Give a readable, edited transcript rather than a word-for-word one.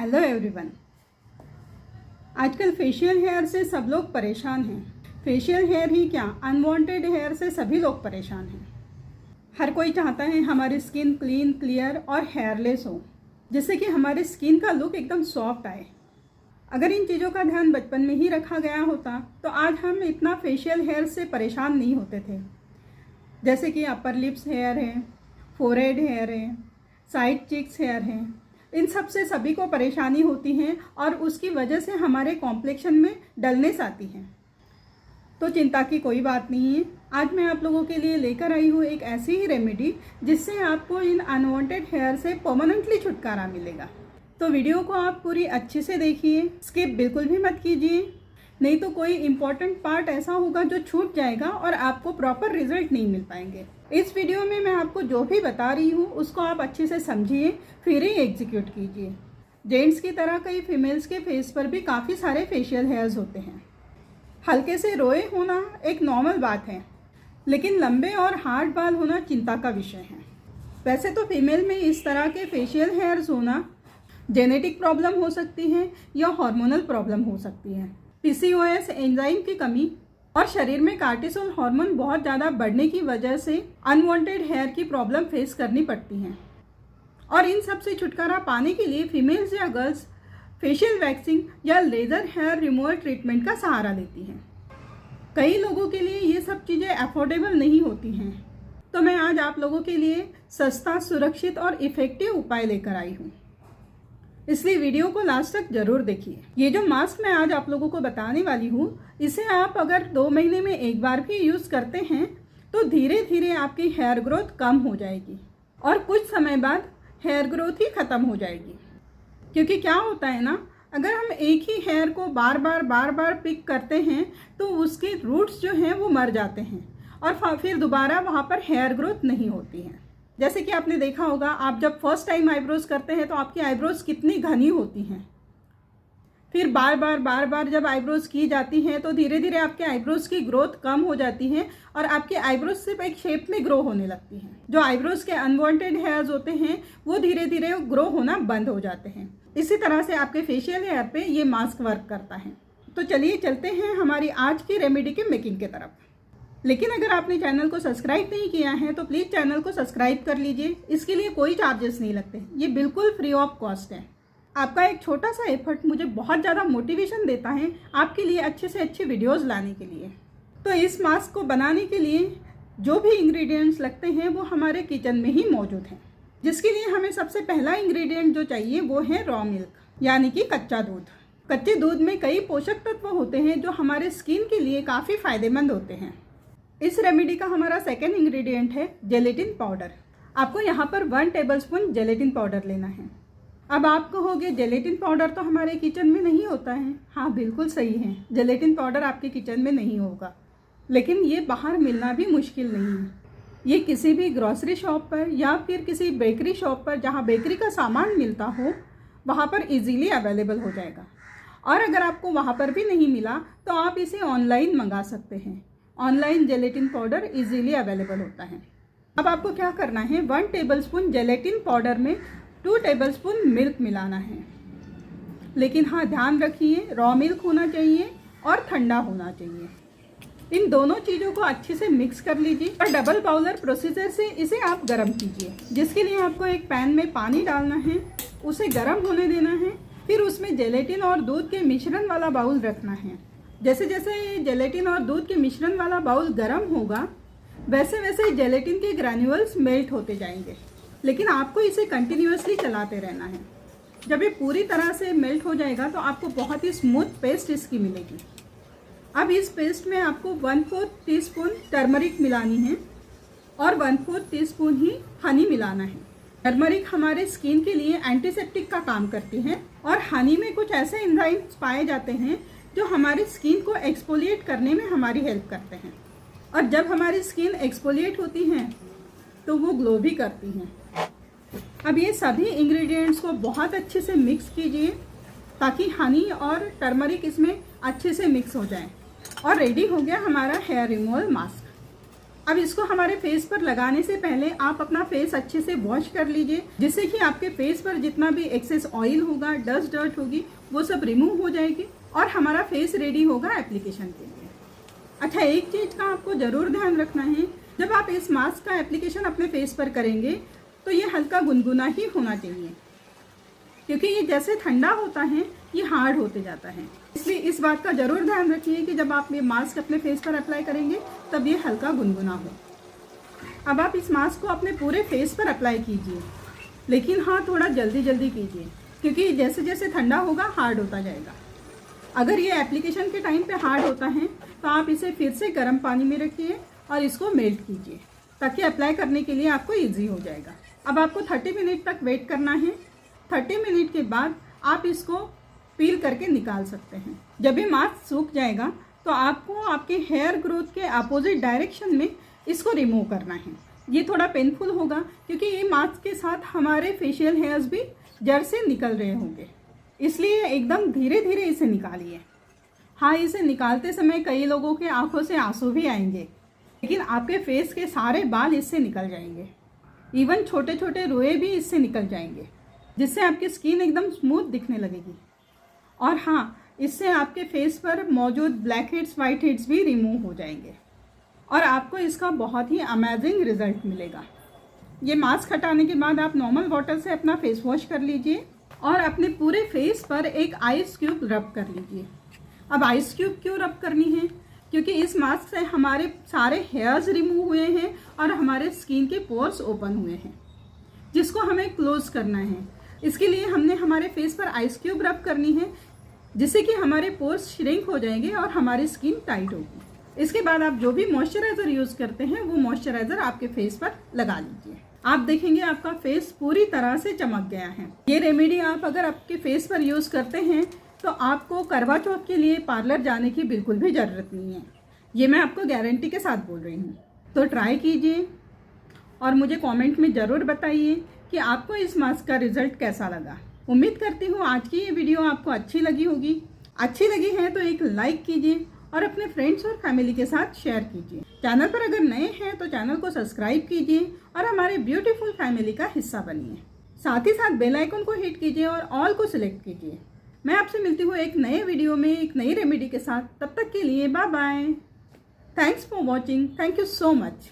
Hello everyone. आजकल facial hair से सब लोग परेशान हैं। फेशियल हेयर ही क्या, अनवांटेड हेयर से सभी लोग परेशान हैं। हर कोई चाहता है हमारी स्किन क्लीन, क्लियर और हेयरलेस हो, जिससे कि हमारी स्किन का लुक एकदम सॉफ्ट आए। अगर इन चीज़ों का ध्यान बचपन में ही रखा गया होता तो आज हम इतना फेशियल हेयर से परेशान नहीं होते थे। जैसे कि अपर लिप्स हेयर है, फोरहेड हेयर है, साइड चिक्स हेयर है, इन सब से सभी को परेशानी होती है और उसकी वजह से हमारे कॉम्प्लेक्शन में डलनेस आती है। तो चिंता की कोई बात नहीं है। आज मैं आप लोगों के लिए लेकर आई हूँ एक ऐसी ही रेमेडी जिससे आपको इन अनवांटेड हेयर से परमानेंटली छुटकारा मिलेगा। तो वीडियो को आप पूरी अच्छे से देखिए, स्किप बिल्कुल भी मत कीजिए, नहीं तो कोई इम्पॉर्टेंट पार्ट ऐसा होगा जो छूट जाएगा और आपको प्रॉपर रिजल्ट नहीं मिल पाएंगे। इस वीडियो में मैं आपको जो भी बता रही हूँ उसको आप अच्छे से समझिए, फिर ही एग्जीक्यूट कीजिए। जेंट्स की तरह कई फीमेल्स के फेस पर भी काफ़ी सारे फेशियल हेयर्स होते हैं। हल्के से रोए होना एक नॉर्मल बात है, लेकिन लंबे और हार्ड बाल होना चिंता का विषय है। वैसे तो फीमेल में इस तरह के फेशियल हेयर्स होना जेनेटिक प्रॉब्लम हो सकती है या हार्मोनल प्रॉब्लम हो सकती है। PCOS एंजाइम की कमी और शरीर में कार्टिसोल हार्मोन बहुत ज़्यादा बढ़ने की वजह से अनवांटेड हेयर की प्रॉब्लम फेस करनी पड़ती हैं। और इन सब से छुटकारा पाने के लिए फीमेल्स या गर्ल्स फेशियल वैक्सिंग या लेज़र हेयर रिमूवल ट्रीटमेंट का सहारा लेती हैं। कई लोगों के लिए ये सब चीज़ें अफोर्डेबल नहीं होती हैं, तो मैं आज आप लोगों के लिए सस्ता, सुरक्षित और इफ़ेक्टिव उपाय लेकर आई हूँ, इसलिए वीडियो को लास्ट तक जरूर देखिए। ये जो मास्क मैं आज आप लोगों को बताने वाली हूँ, इसे आप अगर 2 महीने में एक बार भी यूज़ करते हैं तो धीरे धीरे आपकी हेयर ग्रोथ कम हो जाएगी और कुछ समय बाद हेयर ग्रोथ ही ख़त्म हो जाएगी। क्योंकि क्या होता है ना, अगर हम एक ही हेयर को बार बार पिक करते हैं तो उसके रूट्स जो हैं वो मर जाते हैं और फिर दोबारा वहाँ पर हेयर ग्रोथ नहीं होती है। जैसे कि आपने देखा होगा, आप जब फर्स्ट टाइम आईब्रोज करते हैं तो आपकी आईब्रोज कितनी घनी होती हैं। फिर बार बार जब आईब्रोज की जाती हैं तो धीरे धीरे आपके आईब्रोज की ग्रोथ कम हो जाती है और आपके आईब्रोज सिर्फ एक शेप में ग्रो होने लगती हैं। जो आईब्रोज के अनवांटेड हेयर्स होते हैं वो धीरे धीरे ग्रो होना बंद हो जाते हैं। इसी तरह से आपके फेशियल हेयर पे ये मास्क वर्क करता है। तो चलिए चलते हैं हमारी आज की रेमेडी के मेकिंग की तरफ। लेकिन अगर आपने चैनल को सब्सक्राइब नहीं किया है तो प्लीज़ चैनल को सब्सक्राइब कर लीजिए। इसके लिए कोई चार्जेस नहीं लगते, ये बिल्कुल फ्री ऑफ कॉस्ट है। आपका एक छोटा सा एफर्ट मुझे बहुत ज़्यादा मोटिवेशन देता है आपके लिए अच्छे से अच्छे वीडियोस लाने के लिए। तो इस मास्क को बनाने के लिए जो भी इंग्रेडिएंट्स लगते हैं वो हमारे किचन में ही मौजूद हैं। जिसके लिए हमें सबसे पहला इंग्रेडिएंट जो चाहिए वो है रॉ मिल्क, यानी कि कच्चा दूध। कच्चे दूध में कई पोषक तत्व होते हैं जो हमारे स्किन के लिए काफ़ी फ़ायदेमंद होते हैं। इस रेमेडी का हमारा सेकेंड इंग्रेडिएंट है जेलेटिन पाउडर। आपको यहाँ पर 1 टेबलस्पून जेलेटिन पाउडर लेना है। अब आप कहोगे जेलेटिन पाउडर तो हमारे किचन में नहीं होता है। हाँ, बिल्कुल सही है, जेलेटिन पाउडर आपके किचन में नहीं होगा, लेकिन ये बाहर मिलना भी मुश्किल नहीं है। ये किसी भी ग्रॉसरी शॉप पर या फिर किसी बेकरी शॉप पर जहाँ बेकरी का सामान मिलता हो वहाँ पर इजीली अवेलेबल हो जाएगा। और अगर आपको वहाँ पर भी नहीं मिला तो आप इसे ऑनलाइन मंगा सकते हैं। Online gelatin powder easily available होता है। अब आपको क्या करना है, 1 टेबलस्पून जेलेटिन पाउडर में 2 टेबलस्पून मिल्क मिलाना है। लेकिन हाँ, ध्यान रखिए रॉ मिल्क होना चाहिए और ठंडा होना चाहिए। इन दोनों चीज़ों को अच्छे से मिक्स कर लीजिए और डबल बाउलर प्रोसीजर से इसे आप गर्म कीजिए। जिसके लिए आपको एक पैन में पानी डालना है, उसे गर्म होने देना है, फिर उसमें जेलेटिन और दूध के मिश्रण वाला बाउल रखना है। जैसे जैसे ये जेलेटिन और दूध के मिश्रण वाला बाउल गर्म होगा वैसे वैसे जेलेटिन के ग्रैन्युअल्स मेल्ट होते जाएंगे, लेकिन आपको इसे कंटिन्यूअसली चलाते रहना है। जब ये पूरी तरह से मेल्ट हो जाएगा तो आपको बहुत ही स्मूथ पेस्ट इसकी मिलेगी। अब इस पेस्ट में आपको 1/4 टीस्पून टर्मरिक मिलानी है और 1/4 टीस्पून ही हनी मिलाना है। टर्मरिक हमारे स्किन के लिए एंटीसेप्टिक का काम करती है और हनी में कुछ ऐसे एंजाइम्स पाए जाते हैं जो हमारी स्किन को एक्सफोलिएट करने में हमारी हेल्प करते हैं। और जब हमारी स्किन एक्सफोलिएट होती हैं तो वो ग्लो भी करती हैं। अब ये सभी इंग्रेडिएंट्स को बहुत अच्छे से मिक्स कीजिए ताकि हनी और टर्मरिक इसमें अच्छे से मिक्स हो जाए। और रेडी हो गया हमारा हेयर रिमूवल मास्क। अब इसको हमारे फेस पर लगाने से पहले आप अपना फेस अच्छे से वॉश कर लीजिए, जिससे कि आपके फेस पर जितना भी एक्सेस ऑयल होगा, डस्ट डर्ट होगी, वो सब रिमूव हो जाएगी और हमारा फेस रेडी होगा एप्लीकेशन के लिए। अच्छा, एक चीज़ का आपको ज़रूर ध्यान रखना है, जब आप इस मास्क का एप्लीकेशन अपने फेस पर करेंगे तो ये हल्का गुनगुना ही होना चाहिए, क्योंकि ये जैसे ठंडा होता है ये हार्ड होते जाता है। इसलिए इस बात का ज़रूर ध्यान रखिए कि जब आप ये मास्क अपने फेस पर अप्लाई करेंगे तब ये हल्का गुनगुना हो। अब आप इस मास्क को अपने पूरे फेस पर अप्लाई कीजिए, लेकिन हाँ, थोड़ा जल्दी जल्दी कीजिए, क्योंकि जैसे जैसे ठंडा होगा हार्ड होता जाएगा। अगर ये एप्लीकेशन के टाइम पे हार्ड होता है तो आप इसे फिर से गर्म पानी में रखिए और इसको मेल्ट कीजिए, ताकि अप्लाई करने के लिए आपको ईजी हो जाएगा। अब आपको 30 मिनट तक वेट करना है। 30 मिनट के बाद आप इसको पील करके निकाल सकते हैं। जब ये मास्क सूख जाएगा तो आपको आपके हेयर ग्रोथ के अपोजिट डायरेक्शन में इसको रिमूव करना है। ये थोड़ा पेनफुल होगा, क्योंकि ये मास्क के साथ हमारे फेशियल हेयर्स भी जड़ से निकल रहे होंगे, इसलिए एकदम धीरे धीरे इसे निकालिए। हाँ, इसे निकालते समय कई लोगों के आंखों से आंसू भी आएंगे, लेकिन आपके फेस के सारे बाल इससे निकल जाएंगे। इवन छोटे छोटे रोए भी इससे निकल जाएंगे, जिससे आपकी स्किन एकदम स्मूथ दिखने लगेगी। और हाँ, इससे आपके फेस पर मौजूद ब्लैक हेड्स, वाइट हेड्स भी रिमूव हो जाएंगे और आपको इसका बहुत ही अमेजिंग रिजल्ट मिलेगा। ये मास्क हटाने के बाद आप नॉर्मल वाटर से अपना फेस वॉश कर लीजिए और अपने पूरे फेस पर एक आइस क्यूब रब कर लीजिए। अब आइस क्यूब क्यों रब करनी है? क्योंकि इस मास्क से हमारे सारे हेयर्स रिमूव हुए हैं और हमारे स्किन के पोर्स ओपन हुए हैं, जिसको हमें क्लोज करना है। इसके लिए हमने हमारे फेस पर आइस क्यूब रब करनी है, जिससे कि हमारे पोर्स श्रिंक हो जाएंगे और हमारी स्किन टाइट होगी। इसके बाद आप जो भी मॉइस्चराइजर यूज करते हैं वो मॉइस्चराइजर आपके फेस पर लगा लीजिए। आप देखेंगे आपका फेस पूरी तरह से चमक गया है। ये रेमेडी आप अगर आपके फेस पर यूज करते हैं तो आपको करवा चौथ के लिए पार्लर जाने की बिल्कुल भी ज़रूरत नहीं है। ये मैं आपको गारंटी के साथ बोल रही हूँ। तो ट्राई कीजिए और मुझे कमेंट में ज़रूर बताइए कि आपको इस मास्क का रिजल्ट कैसा लगा। उम्मीद करती हूँ आज की ये वीडियो आपको अच्छी लगी होगी। अच्छी लगी है तो एक लाइक कीजिए और अपने फ्रेंड्स और फैमिली के साथ शेयर कीजिए। चैनल पर अगर नए हैं तो चैनल को सब्सक्राइब कीजिए और हमारे ब्यूटीफुल फैमिली का हिस्सा बनिए। साथ ही साथ बेल आइकन को हिट कीजिए और ऑल को सिलेक्ट कीजिए। मैं आपसे मिलती हूँ एक नए वीडियो में एक नई रेमेडी के साथ। तब तक के लिए bye bye. Thanks for watching. Thank you so much.